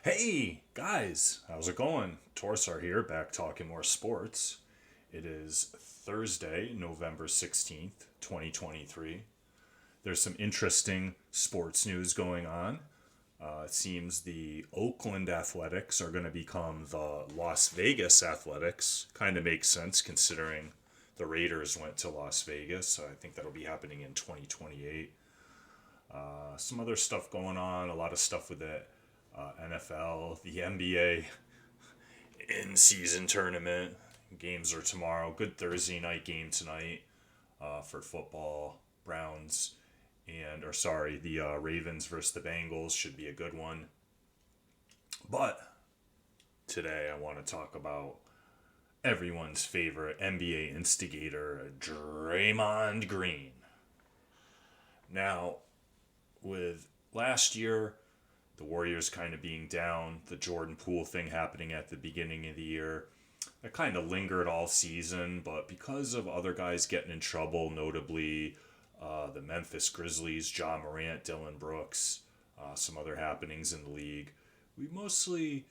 Hey guys, how's it going? Torsar here, back talking more sports. It is Thursday, November 16th, 2023. There's some interesting sports news going on. It seems the Oakland Athletics are going to become the Las Vegas Athletics. Kind of makes sense considering the Raiders went to Las Vegas. I think that'll be happening in 2028. Some other stuff going on, a lot of stuff with the NFL, the NBA in season tournament. Games are tomorrow. Good Thursday night game tonight for football. Browns the Ravens versus the Bengals should be a good one. But today I want to talk about everyone's favorite NBA instigator, Draymond Green. Now, with last year, the Warriors kind of being down, the Jordan Poole thing happening at the beginning of the year, that kind of lingered all season, but because of other guys getting in trouble, notably the Memphis Grizzlies, Ja Morant, Dylan Brooks, some other happenings in the league, we mostly,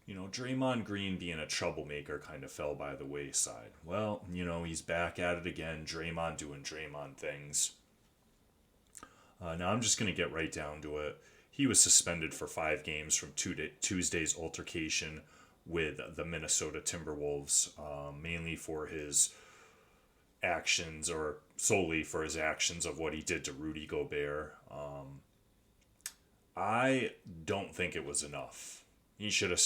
Draymond Green being a troublemaker kind of fell by the wayside. Well, he's back at it again, Draymond doing Draymond things. Now I'm just going to get right down to it. He was suspended for 5 games from Tuesday's altercation with the Minnesota Timberwolves, mainly for his actions, or solely for his actions of what he did to Rudy Gobert. I don't think it was enough. He should have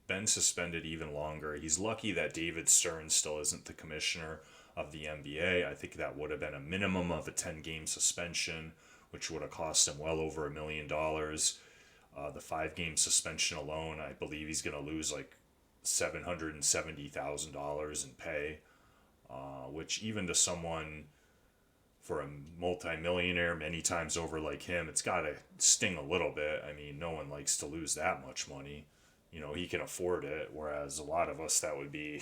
been suspended even longer. He's lucky that David Stern still isn't the commissioner of the NBA. I think that would have been a minimum of a 10-game suspension, which would have cost him well over $1 million. The 5-game suspension alone, I believe he's going to lose like $770,000 in pay, which even to someone for a multimillionaire many times over like him, it's got to sting a little bit. I mean, no one likes to lose that much money. He can afford it, whereas a lot of us, that would be,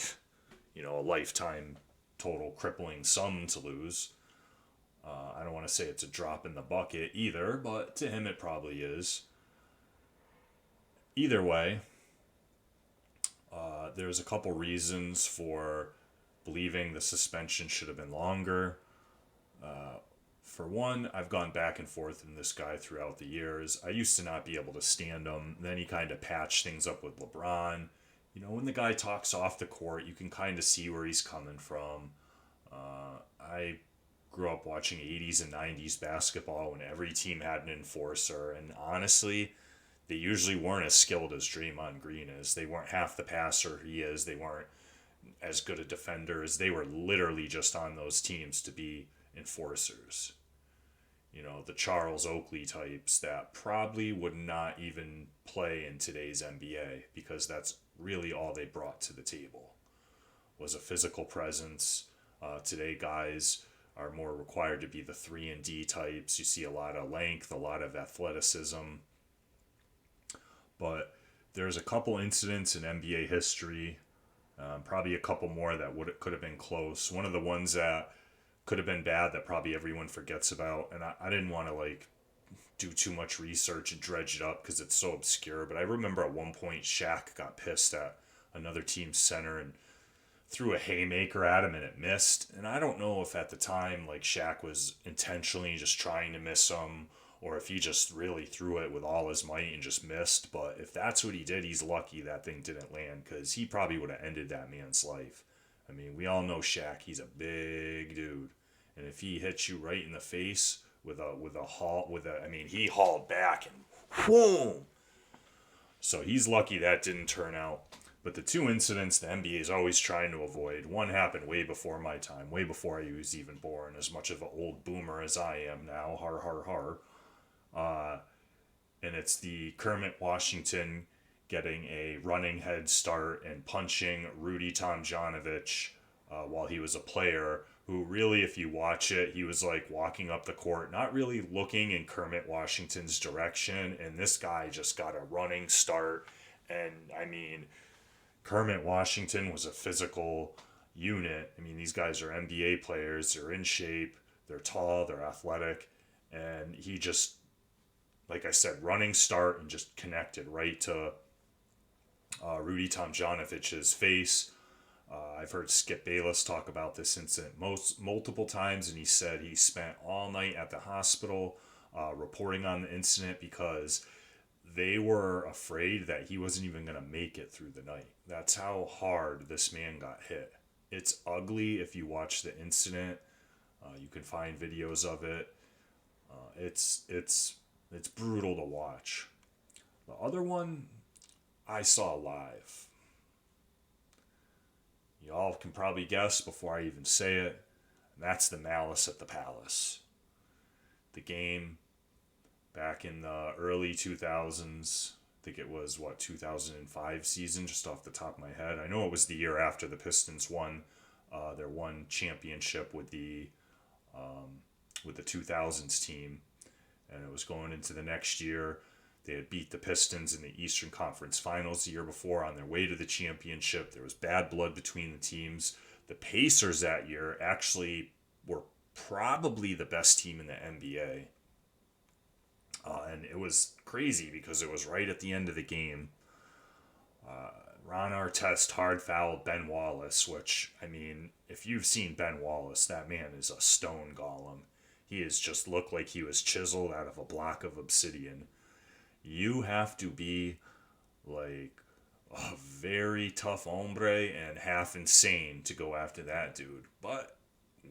a lifetime total crippling sum to lose. I don't want to say it's a drop in the bucket either, but to him it probably is. Either way, there's a couple reasons for believing the suspension should have been longer. For one, I've gone back and forth in this guy throughout the years. I used to not be able to stand him. Then he kind of patched things up with LeBron. When the guy talks off the court, you can kind of see where he's coming from. I grew up watching 80s and 90s basketball when every team had an enforcer, and honestly, they usually weren't as skilled as Draymond Green is. They weren't half the passer he is. They weren't as good a defenders. They were literally just on those teams to be enforcers. The Charles Oakley types that probably would not even play in today's NBA because that's really all they brought to the table was a physical presence. Today, guys are more required to be the 3 and D types. You see a lot of length, a lot of athleticism. But there's a couple incidents in NBA history, probably a couple more that could have been close. One of the ones that could have been bad that probably everyone forgets about, and I didn't want to do too much research and dredge it up because it's so obscure, but I remember at one point Shaq got pissed at another team's center and threw a haymaker at him and it missed. And I don't know if at the time Shaq was intentionally just trying to miss him or if he just really threw it with all his might and just missed. But if that's what he did, he's lucky that thing didn't land because he probably would have ended that man's life. I mean, we all know Shaq. He's a big dude, and if he hits you right in the face he hauled back and boom. So he's lucky that didn't turn out. But the two incidents the NBA is always trying to avoid, one happened way before my time, way before I was even born, as much of an old boomer as I am now, har har har. And it's the Kermit Washington getting a running head start and punching Rudy Tomjanovich while he was a player, who really, if you watch it, he was walking up the court, not really looking in Kermit Washington's direction, and this guy just got a running start. And I mean, Kermit Washington was a physical unit. I mean, these guys are NBA players. They're in shape. They're tall. They're athletic. And he just, like I said, running start and just connected right to Rudy Tomjanovich's face. I've heard Skip Bayless talk about this incident multiple times, and he said he spent all night at the hospital reporting on the incident because they were afraid that he wasn't even going to make it through the night. That's how hard this man got hit. It's ugly if you watch the incident. You can find videos of it. It's brutal to watch. The other one I saw live. Y'all can probably guess before I even say it. And that's the Malice at the Palace. The game back in the early 2000s. I think it was, 2005 season, just off the top of my head. I know it was the year after the Pistons won their one championship with the 2000s team. And it was going into the next year. They had beat the Pistons in the Eastern Conference Finals the year before on their way to the championship. There was bad blood between the teams. The Pacers that year actually were probably the best team in the NBA. And it was crazy because it was right at the end of the game. Ron Artest hard fouled Ben Wallace, which, I mean, if you've seen Ben Wallace, that man is a stone golem. He has just looked like he was chiseled out of a block of obsidian. You have to be like a very tough hombre and half insane to go after that dude. But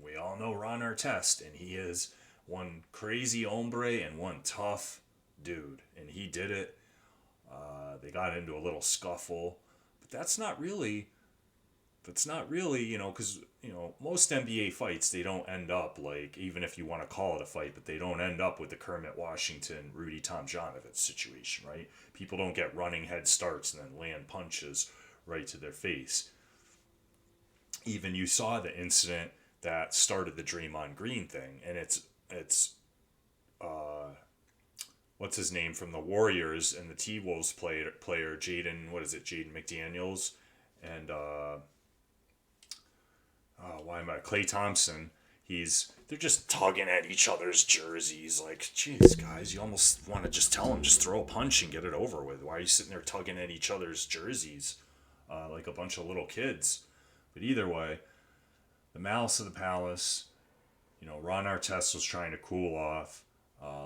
we all know Ron Artest, and he is one crazy hombre and one tough dude. And he did it. They got into a little scuffle. But that's not really, because, most NBA fights, they don't end up like, even if you want to call it a fight, but they don't end up with the Kermit Washington, Rudy Tomjanovich situation, right? People don't get running head starts and then land punches right to their face. Even you saw the incident that started the Draymond Green thing, and it's what's his name from the Warriors and the T-Wolves player Jaden, Jaden McDaniels, and Klay Thompson. They're just tugging at each other's jerseys. Like, jeez, guys, you almost want to just tell them, just throw a punch and get it over with. Why are you sitting there tugging at each other's jerseys like a bunch of little kids? But either way, the Malice of the Palace, Ron Artest was trying to cool off.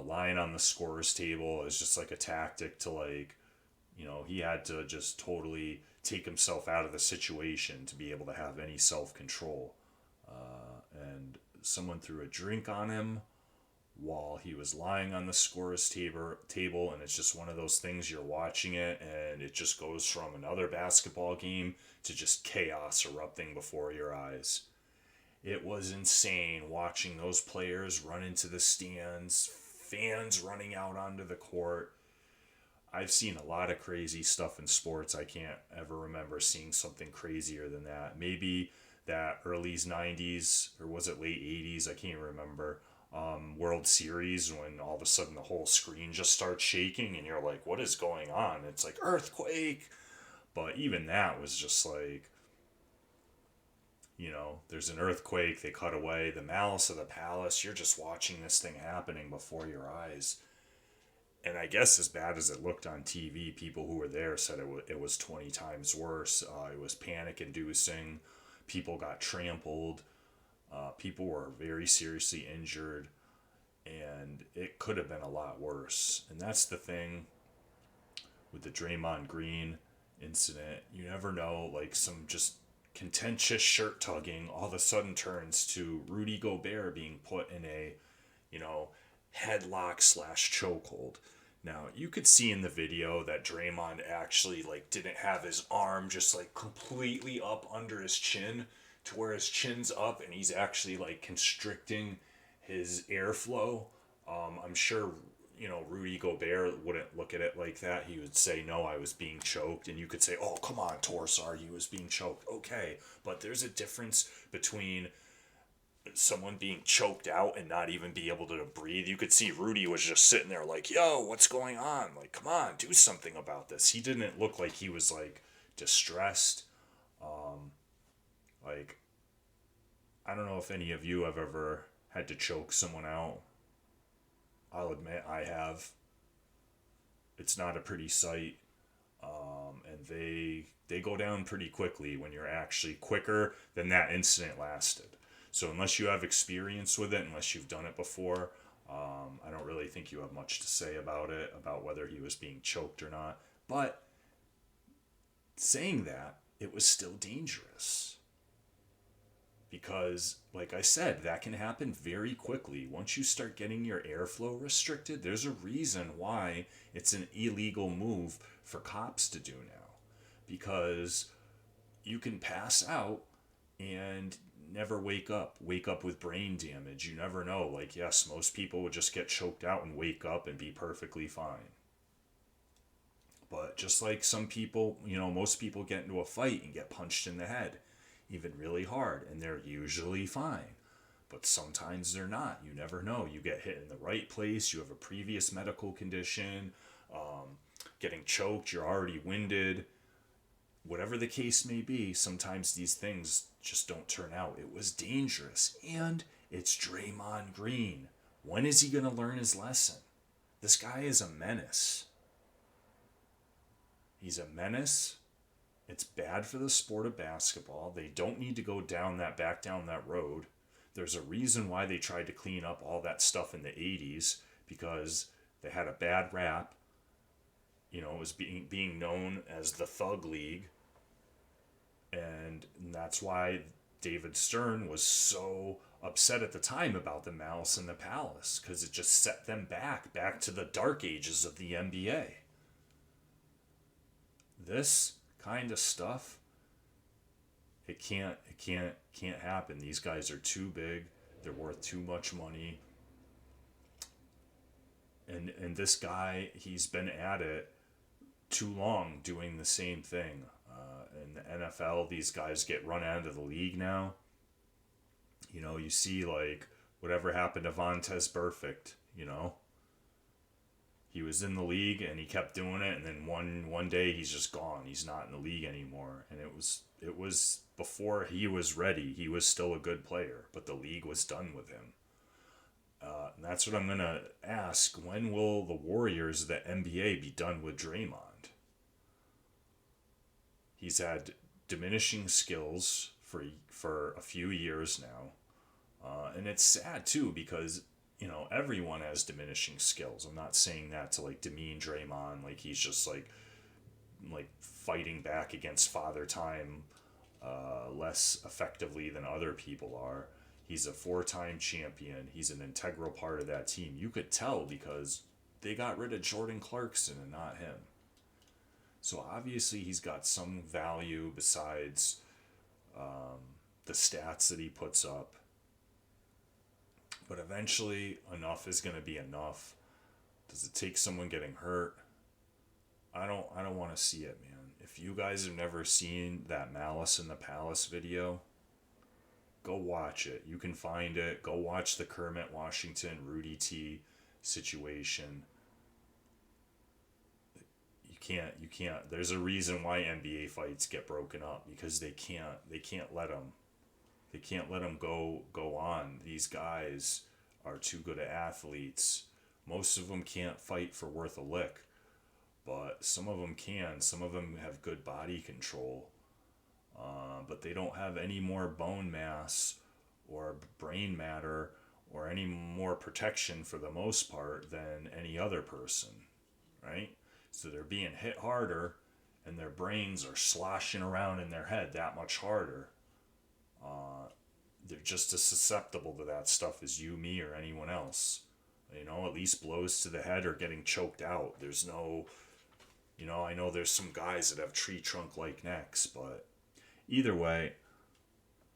Lying on the scorer's table is just like a tactic to he had to just totally take himself out of the situation to be able to have any self-control. And someone threw a drink on him while he was lying on the scorer's table, and it's just one of those things, you're watching it, and it just goes from another basketball game to just chaos erupting before your eyes. It was insane watching those players run into the stands, fans running out onto the court. I've seen a lot of crazy stuff in sports. I can't ever remember seeing something crazier than that. Maybe that early 90s, or was it late 80s? I can't remember. World Series, when all of a sudden the whole screen just starts shaking and you're like, what is going on? It's like earthquake. But even that was just like, there's an earthquake, they cut away, the Malice of the Palace, you're just watching this thing happening before your eyes. And I guess as bad as it looked on TV, people who were there said it was 20 times worse. It was panic-inducing. People got trampled. People were very seriously injured. And it could have been a lot worse. And that's the thing with the Draymond Green incident. You never know, like some just contentious shirt tugging all of a sudden turns to Rudy Gobert being put in a, headlock / chokehold. Now, you could see in the video that Draymond actually didn't have his arm just completely up under his chin to where his chin's up, and he's actually constricting his airflow. I'm sure Rudy Gobert wouldn't look at it like that. He would say, no, I was being choked. And you could say, oh, come on, Torsar, he was being choked. Okay, but there's a difference between someone being choked out and not even be able to breathe. You could see Rudy was just sitting there like, yo, what's going on? Come on, do something about this. He didn't look like he was distressed. I don't know if any of you have ever had to choke someone out. I'll admit I have. It's not a pretty sight, and they go down pretty quickly when you're actually quicker than that incident lasted. So unless you have experience with it, unless you've done it before, I don't really think you have much to say about it, about whether he was being choked or not. But saying that, it was still dangerous. Because, like I said, that can happen very quickly. Once you start getting your airflow restricted, there's a reason why it's an illegal move for cops to do now. Because you can pass out and never wake up with brain damage. You never know. Like, yes, most people would just get choked out and wake up and be perfectly fine. But just like some people, most people get into a fight and get punched in the head, even really hard, and they're usually fine. But sometimes they're not. You never know. You get hit in the right place, you have a previous medical condition, getting choked, you're already winded. Whatever the case may be, sometimes these things just don't turn out. It was dangerous. And it's Draymond Green. When is he going to learn his lesson? This guy is a menace. He's a menace. It's bad for the sport of basketball. They don't need to go back down that road. There's a reason why they tried to clean up all that stuff in the 80s, because they had a bad rap. It was being known as the Thug League. And that's why David Stern was so upset at the time about the Malice in the Palace, because it just set them back to the dark ages of the NBA. This kind of stuff, it can't happen. These guys are too big. They're worth too much money. And this guy, he's been at it too long doing the same thing. In the NFL, these guys get run out of the league now. You see, like, whatever happened to Vontaze Burfict, He was in the league and he kept doing it, and then one day he's just gone. He's not in the league anymore. And it was before he was ready. He was still a good player, but the league was done with him. And that's what I'm gonna ask. When will the Warriors, the NBA, be done with Draymond? He's had diminishing skills for a few years now, and it's sad too, because everyone has diminishing skills. I'm not saying that to like demean Draymond, like he's just like fighting back against Father Time less effectively than other people are. He's a 4-time champion. He's an integral part of that team. You could tell because they got rid of Jordan Clarkson and not him. So obviously he's got some value besides the stats that he puts up. But eventually, enough is going to be enough. Does it take someone getting hurt? I don't want to see it, man. If you guys have never seen that Malice in the Palace video, go watch it. You can find it. Go watch the Kermit Washington Rudy T situation. You can't. There's a reason why NBA fights get broken up, because they can't let them. They can't let them go on. These guys are too good at athletes. Most of them can't fight for worth a lick, but some of them can. Some of them have good body control, but they don't have any more bone mass or brain matter or any more protection for the most part than any other person, right? So they're being hit harder, and their brains are sloshing around in their head that much harder. They're just as susceptible to that stuff as you, me, or anyone else. At least blows to the head or getting choked out. There's no, I know there's some guys that have tree trunk-like necks, but either way,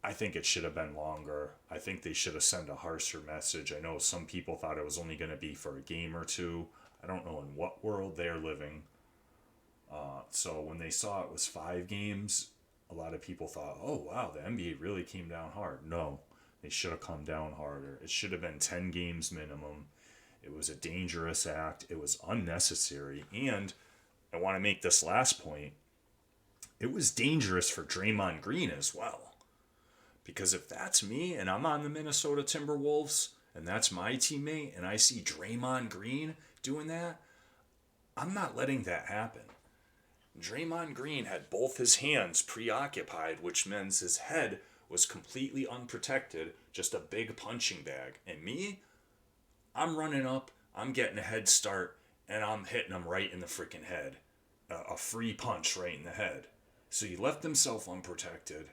I think it should have been longer. I think they should have sent a harsher message. I know some people thought it was only going to be for a game or two. I don't know in what world they're living. So when they saw it was 5 games, a lot of people thought, oh, wow, the NBA really came down hard. No, they should have come down harder. It should have been 10 games minimum. It was a dangerous act. It was unnecessary. And I want to make this last point. It was dangerous for Draymond Green as well. Because if that's me and I'm on the Minnesota Timberwolves and that's my teammate and I see Draymond Green doing that, I'm not letting that happen. Draymond Green had both his hands preoccupied, which means his head was completely unprotected, just a big punching bag. And me, I'm running up, I'm getting a head start, and I'm hitting him right in the freaking head. A free punch right in the head. So he left himself unprotected.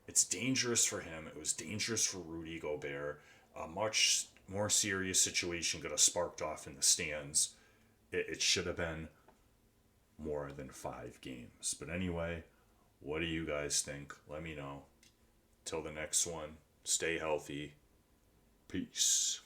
It's dangerous for him. It was dangerous for Rudy Gobert. A much more serious situation could have sparked off in the stands. It should have been more than 5 games. But anyway, what do you guys think? Let me know. Till the next one, stay healthy. Peace.